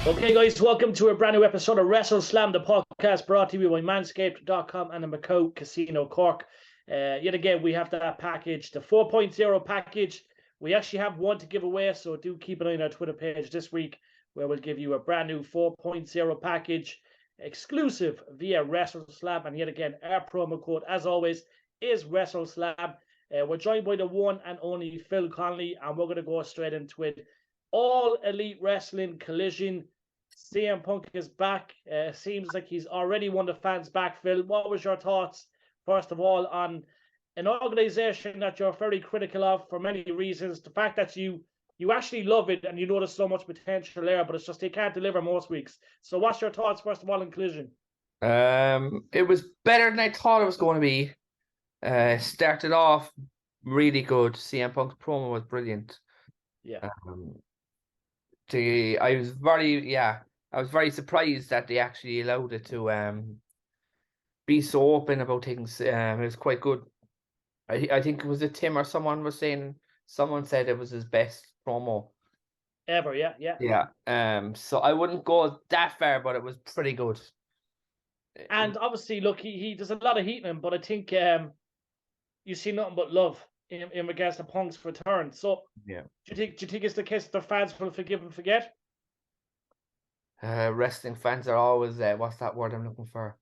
Okay, guys, welcome to a brand new episode of Wrestleslam, the podcast brought to you by Manscaped.com and the Macau Casino Cork. Yet again, we have that package, the 4.0 package. We actually have one to give away, so do keep an eye on our Twitter page this week, where we'll give you a brand new 4.0 package exclusive via Wrestleslam. And yet again, our promo code, as always, is Wrestleslam. We're joined by the one and only Phil Connolly, and we're going to go straight into it. All Elite Wrestling Collision. CM Punk is back. Seems like he's already won the fans back. Phil, what was your thoughts, first of all, on an organization that you're very critical of for many reasons? The fact that you actually love it and you know there's so much potential there, but it's just they can't deliver most weeks. So what's your thoughts, first of all, on Collision? It was better than I thought it was going to be. Started off really good. CM Punk's promo was brilliant. Yeah. I was very surprised that they actually allowed it to be so open about things. It was quite good. I think it was a Tim or someone said it was his best promo Ever, yeah. Yeah. So I wouldn't go that far, but it was pretty good. And obviously, look, he does a lot of heat in him, but I think you see nothing but love in regards to Punk's return. So yeah. Do you think it's the case that the fans will forgive and forget? Wrestling fans are always what's that word I'm looking for?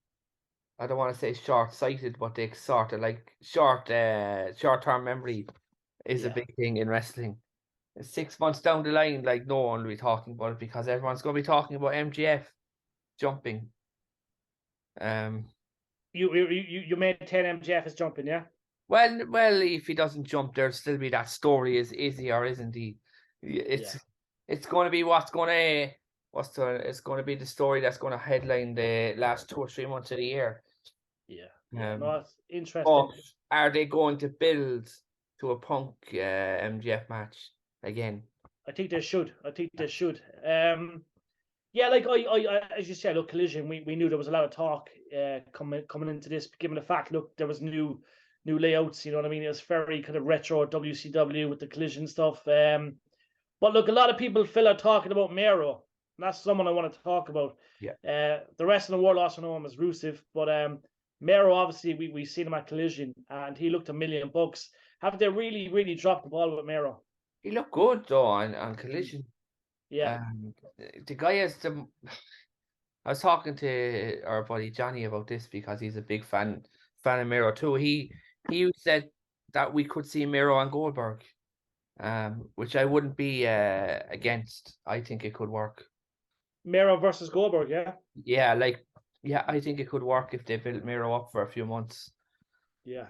I don't want to say short-sighted, but they sort of like short-term memory is a big thing in wrestling. 6 months down the line, like no one will be talking about it because everyone's going to be talking about MJF jumping. You maintain MJF is jumping, yeah? Well, if he doesn't jump, there'll still be that story: is he or isn't he? It's going to be it's going to be the story that's going to headline the last 2 or 3 months of the year. Yeah. No, it's interesting. But are they going to build to a Punk MJF match again? I think they should. Yeah, like I as you said, look, Collision. We knew there was a lot of talk coming into this, given the fact, look, there was new layouts. You know what I mean? It was very kind of retro WCW with the Collision stuff. But look, a lot of people, Phil, are talking about Miro. And that's someone I want to talk about. Yeah. The rest of the world also know him as Rusev, but Miro, obviously, we've seen him at Collision, and he looked $1 million. Have they really dropped the ball with Miro? He looked good though on Collision. Yeah. The guy has the. I was talking to our buddy Johnny about this because he's a big fan of Miro too. He said that we could see Miro and Goldberg, which I wouldn't be against. I think it could work. Miro versus Goldberg, yeah. Yeah, I think it could work if they built Miro up for a few months. Yeah.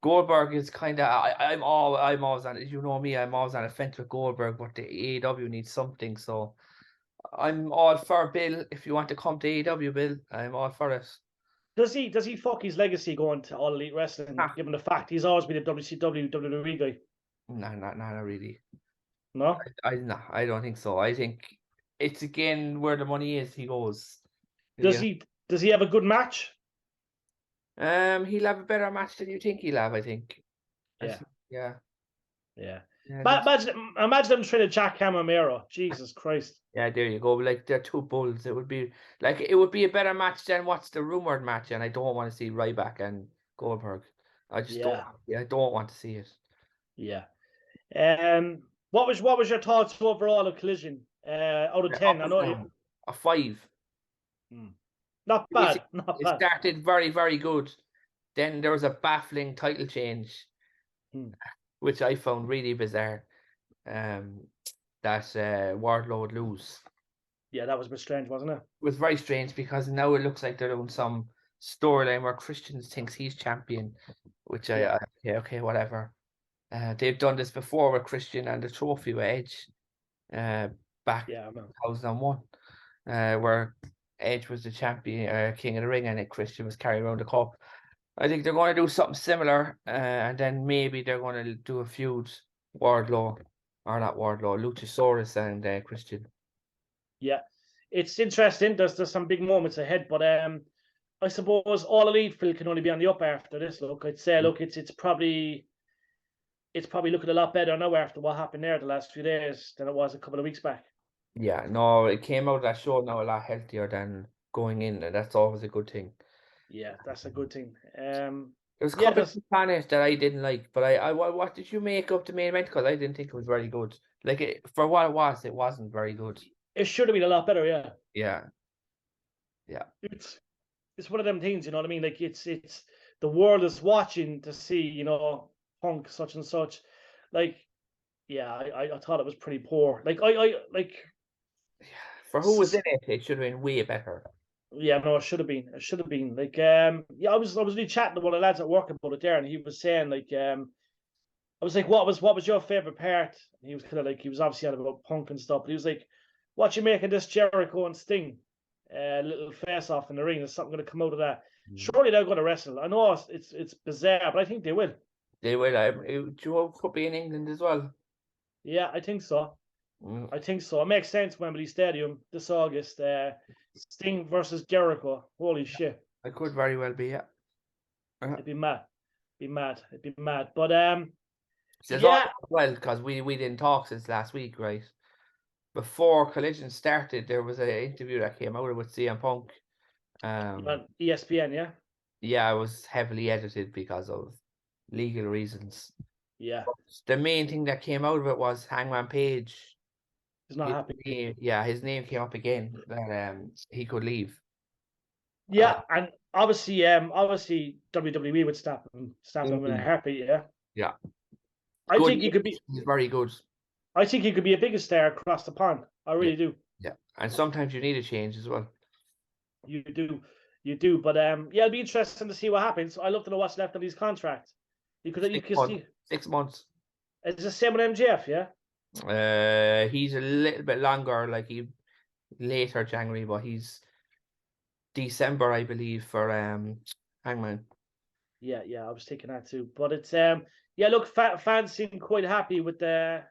Goldberg is kind of I'm always on, you know me, I'm always on a fence with Goldberg, but the AEW needs something, so I'm all for Bill. If you want to come to AEW, Bill, I'm all for it. Does he fuck his legacy going to All Elite Wrestling, given the fact he's always been a WCW, WWE guy? No, not really. No? I don't think so. I think it's again where the money is, he goes. Does he have a good match? He'll have a better match than you think he'll have, I think. Yeah. Yeah. Imagine them trying to jackhammer Miro. Jesus Christ. Yeah, there you go. Like, they're two bulls. It would be a better match than what's the rumored match, and I don't want to see Ryback and Goldberg. I just don't want to see it. Yeah. What was your thoughts overall of Collision? Out of 10, I know a 5. Not bad. It started very, very good. Then there was a baffling title change, which I found really bizarre. That Wardlow would lose. Yeah, that was a bit strange, wasn't it? It was very strange because now it looks like they're doing some storyline where Christian thinks he's champion, which okay, whatever. They've done this before with Christian and the trophy with Edge, back in 2001, where Edge was the champion, King of the Ring, and Christian was carrying around the cup. I think they're going to do something similar, and then maybe they're going to do a feud, Luchasaurus and Christian. Yeah, it's interesting. There's some big moments ahead, but I suppose All Elite, Phil, can only be on the up after this. Look, I'd say, it's probably looking a lot better now after what happened there the last few days than it was a couple of weeks back. Yeah, no, it came out of that show now a lot healthier than going in, and that's always a good thing. Yeah, that's a good thing. There was a Yeah, couple of things on it that I didn't like, but what did you make up the main event? Because I didn't think it was very good. Like for what it wasn't very good. it should have been a lot better. Yeah, Yeah, yeah. it's one of them things, you know what I mean? Like it's the world is watching to see, Punk such and such. Like, yeah, I thought it was pretty poor. Like I like For who was in it, it should have been way better. yeah, no, it should have been. It should have been. Like, yeah, I was really chatting to one of the lads at work about it there, and he was saying like, I was like, what was your favorite part? And he was kind of like, he was obviously on about Punk and stuff, but he was like, what you making this Jericho and Sting, little face off in the ring? Is something going to come out of that? Surely they're going to wrestle. I know it's bizarre, but I think they will. They will. Joe could be in England as well. Yeah, I think so. I think so. It makes sense. Wembley Stadium this August. Sting versus Jericho. Holy shit! It could very well be. Yeah. It'd be mad. It'd be mad. But yeah. Well, because we didn't talk since last week, right? Before Collision started, there was an interview that came out with CM Punk. On ESPN, yeah. Yeah, it was heavily edited because of legal reasons. Yeah. But the main thing that came out of it was Hangman Page. He's not happy. His name came up again that he could leave. Yeah, and obviously WWE would stop him in a heartbeat. Yeah. Yeah. I think he could be. He's very good. I think he could be a bigger star across the pond. I really do. Yeah, and sometimes you need a change as well. You do. But yeah, it'll be interesting to see what happens. I love to know what's left of his contract. You could 6 months. It's the same with MJF, yeah. He's a little bit longer, like he later January, but he's December, I believe, for Hangman. Yeah, I was thinking that too. But it's yeah, look, fans seem quite happy with I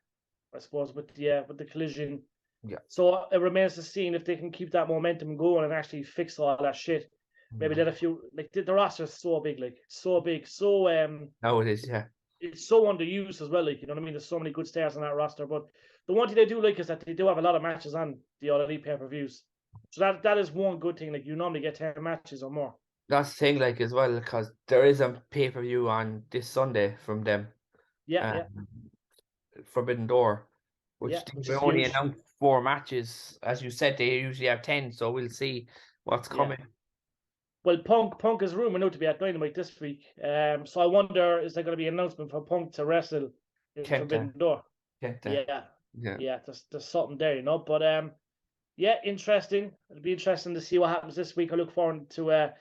suppose with the Collision. Yeah. So it remains to see if they can keep that momentum going and actually fix all that shit. Maybe let a few, like the roster is so big, like so big, so No, it is, yeah. It's so underused as well, like, you know what I mean? There's so many good stars on that roster, but the one thing they do like is that they do have a lot of matches on the All Elite pay-per-views. So that is one good thing. Like, you normally get 10 matches or more. That's the thing, like, as well, because there is a pay-per-view on this Sunday from them. Yeah. Forbidden Door, which they only huge. announced 4 matches. As you said, they usually have 10, so we'll see what's coming. Well, Punk is rumored now to be at Dynamite this week. So I wonder, is there going to be an announcement for Punk to wrestle in Forbidden Door? Yeah. There's something there, you know. But yeah, interesting. It'll be interesting to see what happens this week. I look forward to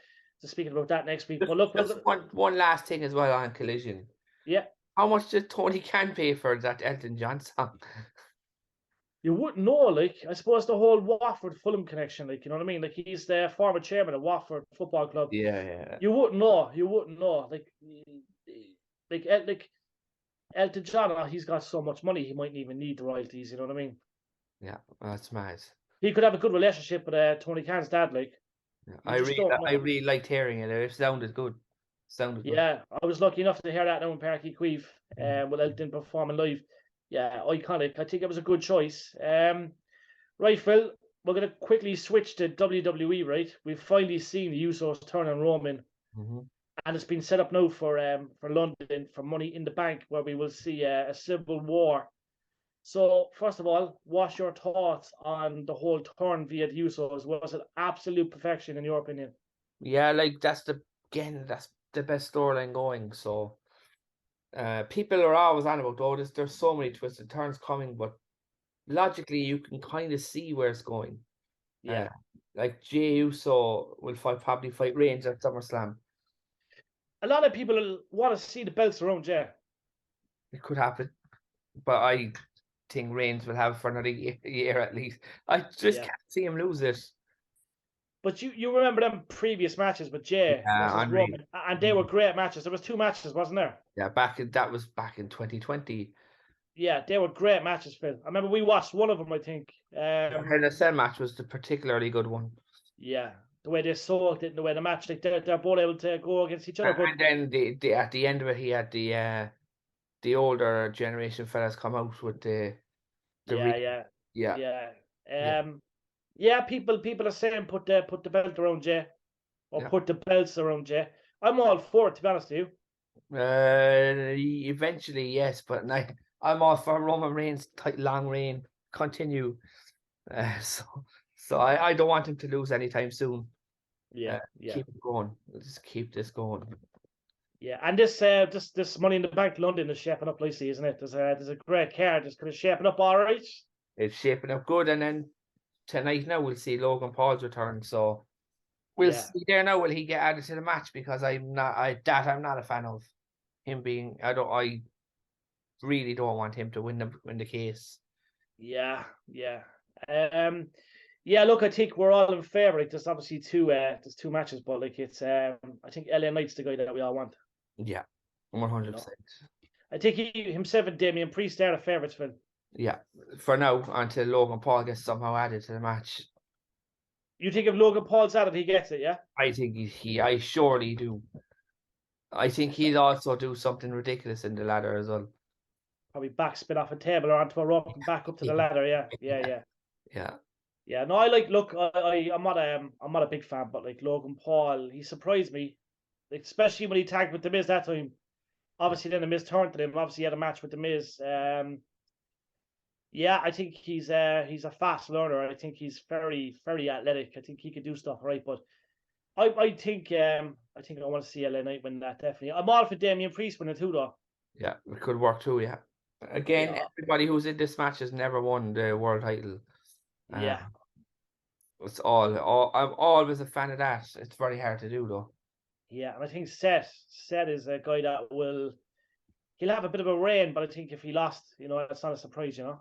speaking about that next week. But look, one last thing as well on Collision. Yeah. How much did Tony Khan pay for that Elton John song? You wouldn't know, like, I suppose the whole Watford Fulham connection, like, you know what I mean? Like, he's the former chairman of Watford Football Club. Yeah. You wouldn't know. Like Elton John, he's got so much money, he mightn't even need the royalties, you know what I mean? Yeah, that's mad. He could have a good relationship with Tony Khan's dad, like. Yeah, I really liked hearing it. It sounded good. Yeah, I was lucky enough to hear that now in Parky Queeve, with Elton performing live. Yeah, iconic. I think it was a good choice. Right, Phil, we're going to quickly switch to WWE, right? We've finally seen the Usos turn on Roman. And it's been set up now for London, for Money in the Bank, where we will see a civil war. So, first of all, what's your thoughts on the whole turn via the Usos? Was it absolute perfection in your opinion? Yeah, like that's the best storyline going. So, people are always on about there's so many twisted turns coming, but logically you can kind of see where it's going. Yeah, like Jey Uso will probably fight Reigns at SummerSlam. A lot of people want to see the belts around Jey. It could happen, but I think Reigns will have for another year at least. I just can't see him lose it. But you remember them previous matches with Jey versus Roman, and they were great matches. There was 2 matches, wasn't there? Yeah, that was back in 2020. Yeah, they were great matches, Phil. I remember we watched one of them, I think. The Hell in a Cell match was the particularly good one. Yeah, the way they sold it and the way the match, like they're both able to go against each other. And then at the end of it, he had the older generation fellas come out with the yeah. Yeah, people are saying put the belt around Jay, or put the belts around Jay. I'm all for it, to be honest with you. Eventually, yes, but I'm all for Roman Reigns' long reign continue. So I don't want him to lose anytime soon. Yeah. Keep it going. Just keep this going. Yeah, and this Money in the Bank London is shaping up nicely, isn't it? There's a great card. It's kind of shaping up all right. It's shaping up good, and then tonight now we'll see Logan Paul's return. So we'll see there now. Will he get added to the match? Because I'm not a fan of him being. I really don't want him to win the case. Yeah. Yeah, look, I think we're all in favour. Like, there's obviously there's two matches, but like it's I think LA Knight's the guy that we all want. Yeah, 100%. I think himself and Damian Priest are the favourites, Phil. Yeah, for now, until Logan Paul gets somehow added to the match. You think if Logan Paul's added, he gets it, yeah? I think I surely do. I think he'll also do something ridiculous in the ladder as well. Probably backspin off a table or onto a rope and back up to the ladder, yeah. No, I'm not a big fan, but like Logan Paul, he surprised me, like, especially when he tagged with the Miz that time. Obviously, then the Miz turned to him. Obviously, he had a match with the Miz. Yeah, I think he's a fast learner. I think he's very, very athletic. I think he can do stuff right. But I think I want to see LA Knight win that, definitely. I'm all for Damian Priest winning too, though. Yeah, it could work too. Yeah. Again, everybody who's in this match has never won the world title. Yeah. It's I'm always a fan of that. It's very hard to do, though. Yeah, and I think Seth is a guy that he'll have a bit of a reign, but I think if he lost, that's not a surprise, I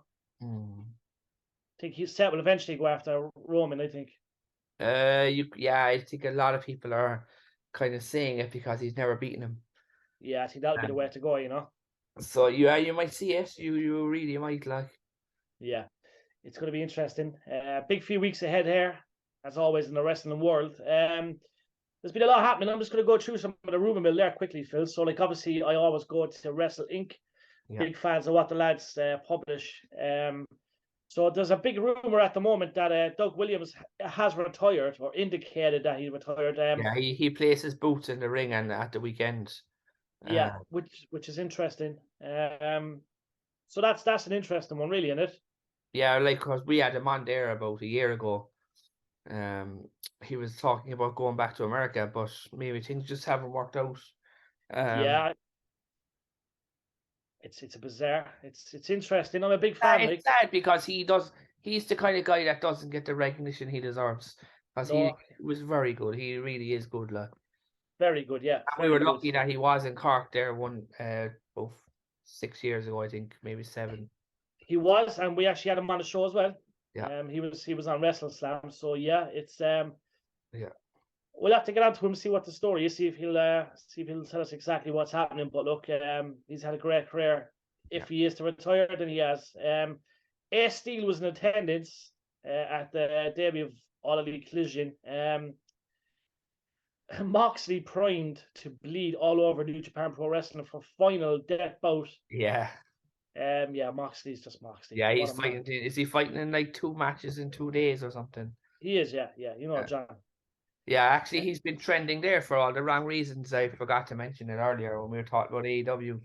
think Seth will eventually go after Roman, I think. I think a lot of people are kind of saying it because he's never beaten him. Yeah, I think that'll be the way to go, So you might see it. You really might, like. Yeah, it's going to be interesting. Big few weeks ahead here, as always in the wrestling world. There's been a lot happening. I'm just going to go through some of the rumor mill there quickly, Phil. So, like, obviously, I always go to Wrestle Inc. Yeah. Big fans of what the lads publish. So there's a big rumor at the moment that Doug Williams has retired, or indicated that he retired. He places boots in the ring and at the weekend. Yeah, which is interesting. So that's an interesting one, really, isn't it? Yeah, like, because we had him on there about a year ago. He was talking about going back to America, but maybe things just haven't worked out. Yeah, it's a bizarre. It's interesting. I'm a big fan. It's sad because he's the kind of guy that doesn't get the recognition he deserves. Because he was very good. He really is good, like. Very good, yeah. We were lucky that he was in Cork there both 6 years ago, I think, maybe 7. He was, and we actually had him on the show as well. Yeah. He was on Wrestleslam, so yeah, it's we'll have to get on to him, see what the story is, see if he'll tell us exactly what's happening. But look, he's had a great career. If he is to retire, then he has. Ace Steel was in attendance at the debut of All Elite Collision. Moxley primed to bleed all over New Japan Pro Wrestling for final death bout. Yeah. Moxley's just Moxley. Yeah, he's fighting. Is he fighting in like 2 matches in 2 days or something? He is, yeah. John. Yeah, actually, he's been trending there for all the wrong reasons. I forgot to mention it earlier when we were talking about AEW.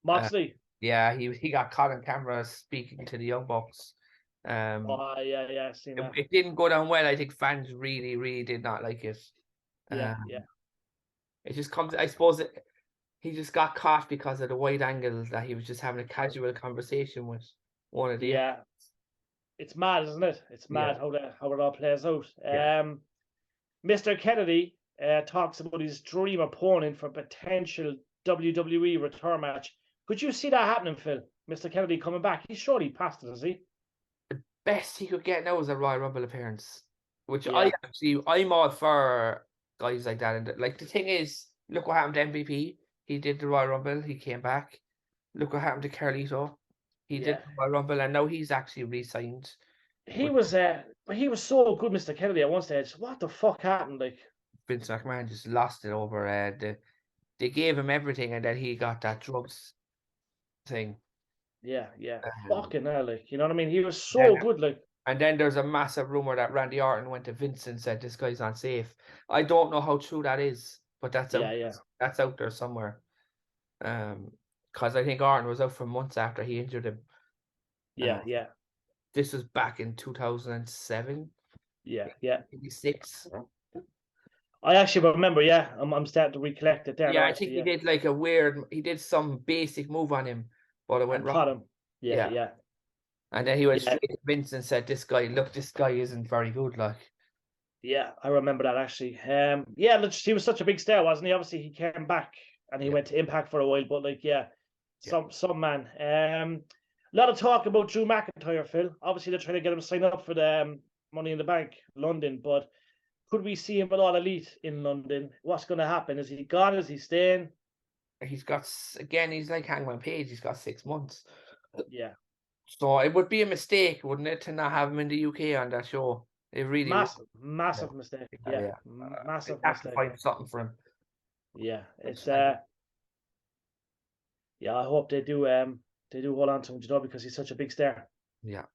Moxley. He got caught on camera speaking to the Young Bucks. I've seen that. It didn't go down well. I think fans really, really did not like it. Yeah. It just comes. I suppose he just got caught because of the wide angle that he was just having a casual conversation with one of the. Yeah, it's mad, isn't it? It's mad how it all plays out. Mr. Kennedy talks about his dream opponent for potential WWE return match. Could you see that happening, Phil? Mr. Kennedy coming back? He's surely past it, is he? The best he could get now is a Royal Rumble appearance, which I'm all for guys like that. And like, the thing is, look what happened to MVP. He did the Royal Rumble. He came back. Look what happened to Carlito. He did the Royal Rumble, and now he's actually re-signed. He was so good, Mr. Kennedy, at one stage. What the fuck happened? Like, Vince McMahon just lost it over. They gave him everything, and then he got that drugs thing. Yeah. Fucking hell, like, you know what I mean? He was so good, like. And then there's a massive rumor that Randy Orton went to Vince and said this guy's unsafe. I don't know how true that is, but that's out there somewhere. Because I think Orton was out for months after he injured him. Yeah. This was back in 2007. Yeah. 86. I actually remember. Yeah, I'm starting to recollect it there. Yeah, I think he did like he did some basic move on him, but it went wrong. Him. Yeah. And then he went straight to Vince and said, this guy isn't very good, like. Yeah, I remember that actually. He was such a big star, wasn't he? Obviously, he came back and he went to Impact for a while, but some man. A lot of talk about Drew McIntyre, Phil. Obviously, they're trying to get him signed up for the Money in the Bank, London, but could we see him at All Elite in London? What's going to happen? Is he gone? Is he staying? He's like Hangman Page. He's got 6 months. Yeah. So it would be a mistake, wouldn't it, to not have him in the UK on that show? It really massive mistake. Yeah. Massive have mistake. To find something for him. Yeah, it's I hope they do hold on to him, because he's such a big star. Yeah.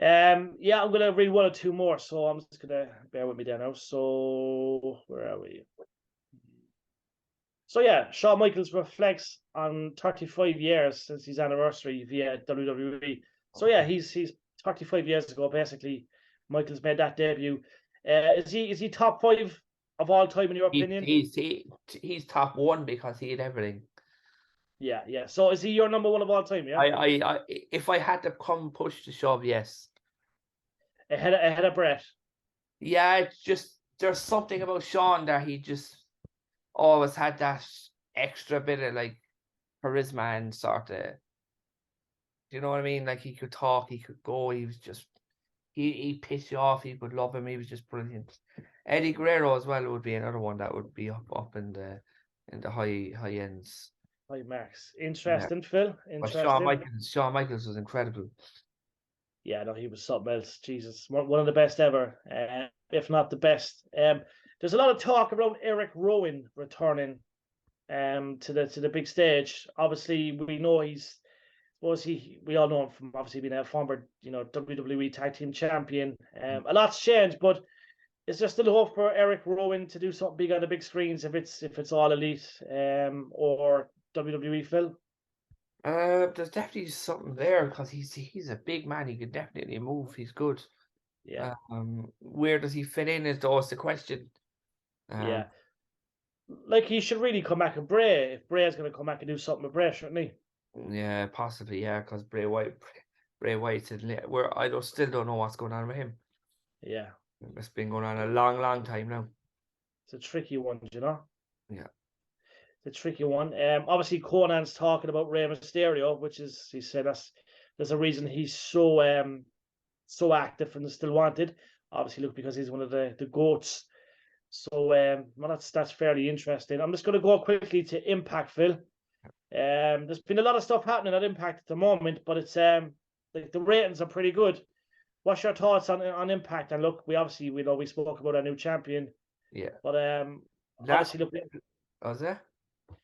I'm gonna read one or two more, so I'm just gonna bear with me there now. So where are we? So Shawn Michaels reflects on 35 years since his anniversary via WWE. So he's 35 years ago basically. Michaels made that debut. Is he top 5 of all time in your opinion? He's top 1 because he had everything. Yeah. So is he your number 1 of all time? Yeah. I if I had to come push to shove, yes. Ahead of Bret. Yeah, it's just there's something about Shawn that he just always had that extra bit of like charisma and sort of, you know what I mean? Like he could talk, he could go, he was just he pissed you off, you could love him, he was just brilliant. Eddie Guerrero as well would be another one that would be up in the high ends. High marks. Interesting, Phil. Interesting. Shawn Michaels was incredible. Yeah, no, he was something else. Jesus, one of the best ever, if not the best. There's a lot of talk about Eric Rowan returning to the big stage. Obviously, we know we all know him from obviously being a former, WWE Tag Team Champion. A lot's changed, but is there still hope for Eric Rowan to do something big on the big screens if it's All Elite or WWE, Phil? There's definitely something there because he's a big man. He can definitely move. He's good. Yeah. Where does he fit in? Is the question. Yeah. Like he should really come back with Bray. If Bray's going to come back and do something with Bray, shouldn't he? Yeah, possibly. Yeah, because Bray Wyatt still don't know what's going on with him. Yeah. It's been going on a long time now. It's a tricky one, Yeah. It's a tricky one. Obviously Conan's talking about Rey Mysterio, which is, he said there's a reason he's so active and still wanted. Obviously, because he's one of the GOATs. So that's fairly interesting. I'm just going to go quickly to Impact, Phil. There's been a lot of stuff happening at Impact at the moment, but it's the ratings are pretty good. What's your thoughts on Impact? And look, we spoke about our new champion. Yeah. But obviously, look. Was there?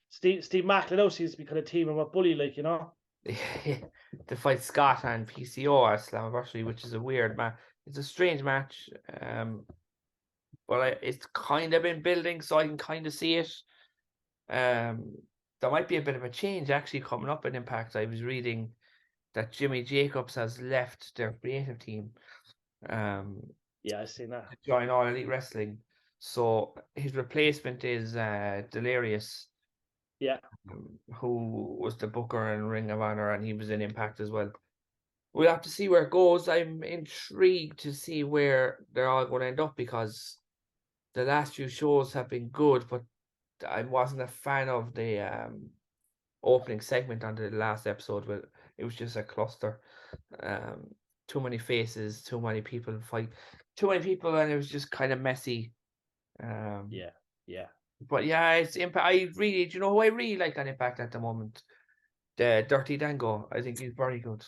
Steve Macklin seems to be kind of teaming with Bully, to fight Scott and PCO at Slammiversary, which is a weird match. It's a strange match. But it's kind of been building, so I can kind of see it. There might be a bit of a change actually coming up in Impact. I was reading that Jimmy Jacobs has left their creative team. I've seen that. To join All Elite Wrestling. So his replacement is Delirious. Yeah. Who was the booker in Ring of Honor, and he was in Impact as well. We'll have to see where it goes. I'm intrigued to see where they're all going to end up because the last few shows have been good, but I wasn't a fan of the opening segment on the last episode. But it was just a cluster. Too many faces, too many people fight, too many people, and it was just kind of messy. Yeah. But it's Impact. I really, who I really like on Impact at the moment? The Dirty Dango. I think he's very good.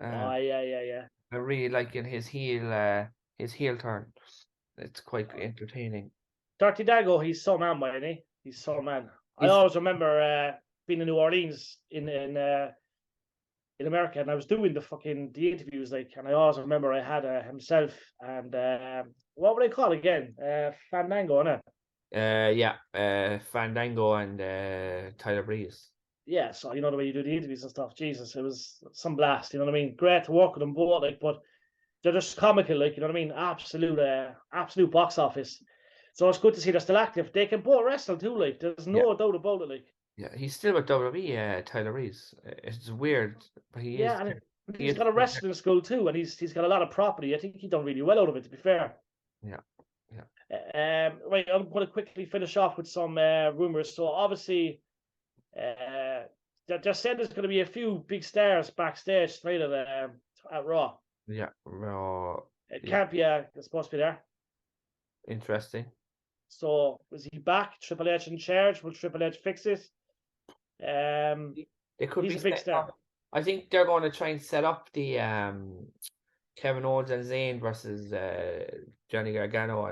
Yeah. I really like his heel turn. It's quite entertaining. Dirty Dango, he's so man, isn't he? He's so man. I always remember being in New Orleans in in America, and I was doing the interviews, like, and I always remember I had himself and what would I call it again? Fandango, innit? Fandango and Tyler Breeze. Yeah, so you know the way you do the interviews and stuff. Jesus, it was some blast. You know what I mean? Great to work with them both, like, but they're just comical, like, you know what I mean? Absolute box office. So it's good to see they're still active. They can both wrestle too, like. There's no doubt about it, like. Yeah, he's still with WWE, Tyler Reese. It's weird, but he is. Yeah, and He he's is. got a wrestling school too, and he's got a lot of property. I think he done really well out of it, to be fair. Yeah, yeah. Right, I'm going to quickly finish off with some rumors. So obviously, they're saying there's going to be a few big stars backstage tonight at Raw. Yeah, Raw. It can't be. They're supposed to be there. Interesting. So is he back? Triple H in charge? Will Triple H fix it? It could he's be a big star. I think they're going to try and set up the Kevin Owens and Zayn versus Johnny Gargano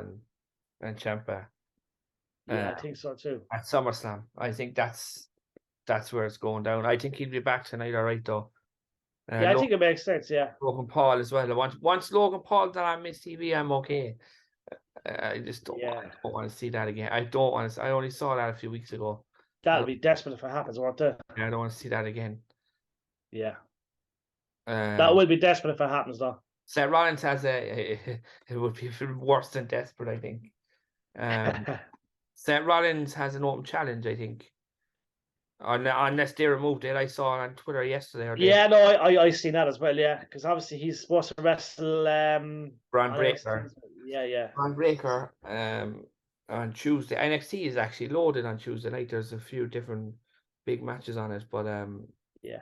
and Ciampa. Yeah, I think so too. At SummerSlam, I think that's where it's going down. I think he'll be back tonight, all right, though. Yeah, I think it makes sense. Yeah, Logan Paul as well. Once Logan Paul done on Miss TV, I'm okay. I just don't want to see that again. I don't want to. I only saw that a few weeks ago. That'll be desperate if it happens, won't it? I don't want to see that again. Yeah. That will be desperate if it happens, though. Seth Rollins has it would be worse than desperate, I think. Seth Rollins has an open challenge, I think. Unless they removed it. I saw it on Twitter yesterday. Yeah, no, I seen that as well, yeah. Because obviously he's supposed to wrestle Braun Breaker. Yeah. Braun Breaker on Tuesday. NXT is actually loaded on Tuesday night. There's a few different big matches on it, but yeah.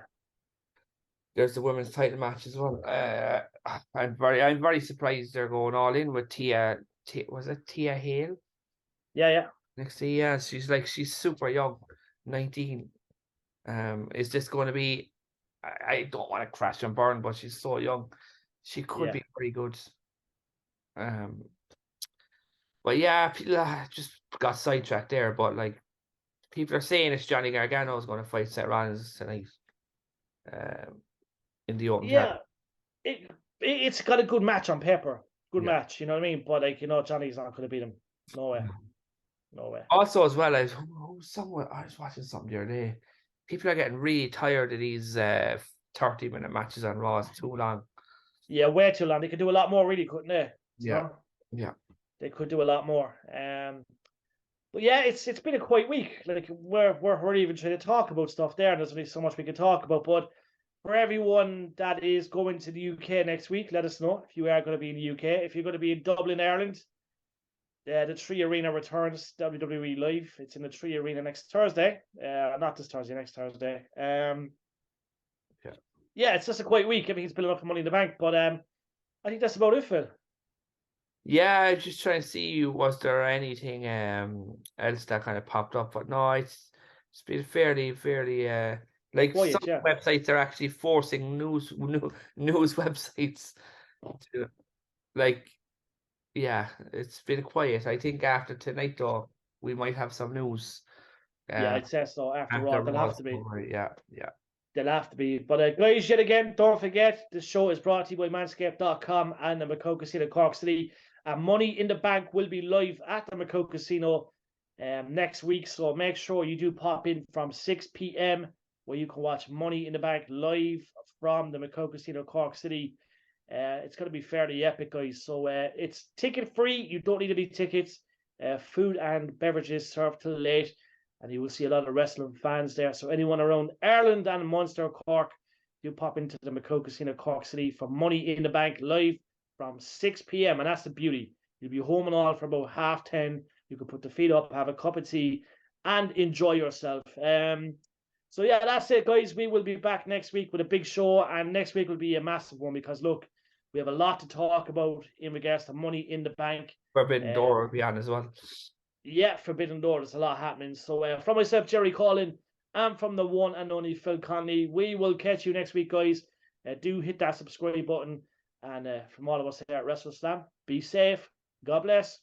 There's the women's title match as well. I'm very surprised they're going all in with Tia. Was it Tia Hale? Yeah. NXT, yeah. She's super young, 19. Is this going to be? I don't want to crash and burn, but she's so young. She could be very good. But yeah, people just got sidetracked there. But like, people are saying it's Johnny Gargano is going to fight Seth Rollins tonight. In the open. Yeah, it's got a good match on paper. Good match, you know what I mean? But like, you know, Johnny's not going to beat him. No way. Also, as well, I was watching something the other day. People are getting really tired of these 30-minute matches on Raw. It's too long. Yeah, way too long. They could do a lot more, really, couldn't they? Yeah. They could do a lot more. But yeah, it's been a quiet week. Like we're even trying to talk about stuff there, and there's only so much we can talk about. But for everyone that is going to the UK next week, let us know if you are going to be in the UK. If you're going to be in Dublin, Ireland, the 3 Arena returns WWE Live. It's in the 3 Arena next Thursday. Not this Thursday, next Thursday. Yeah, it's just a quiet week. Everything's building up for Money in the Bank, but I think that's about it, Phil. Yeah, I was just trying to see was there anything else that kind of popped up, but no, it's been fairly like quiet, some websites are actually forcing news websites to, like, yeah, it's been quiet. I think after tonight, though, we might have some news. Yeah, I'd say so. After all, they'll have to be. Yeah. They'll have to be. But guys, yet again, don't forget, this show is brought to you by Manscaped.com and the Macau Casino Cork City. And Money in the Bank will be live at the Macau Casino next week. So make sure you do pop in from 6 p.m. where you can watch Money in the Bank live from the Macau Casino Cork City. It's going to be fairly epic, guys. So it's ticket free. You don't need any tickets. Food and beverages served till late. And you will see a lot of wrestling fans there. So anyone around Ireland and Munster, Cork, you pop into the Macau Casino Cork City for Money in the Bank live from 6 p.m. And that's the beauty. You'll be home and all for about 10:30. You can put the feet up, have a cup of tea, and enjoy yourself. So yeah, that's it, guys. We will be back next week with a big show. And next week will be a massive one because, look, we have a lot to talk about in regards to Money in the Bank. Forbidden Door will be on as well. Yeah, Forbidden Door. There's a lot happening. So from myself, Jerry Collin, and from the one and only Phil Conley, we will catch you next week, guys. Do hit that subscribe button. And from all of us here at Wrestleslam, be safe. God bless.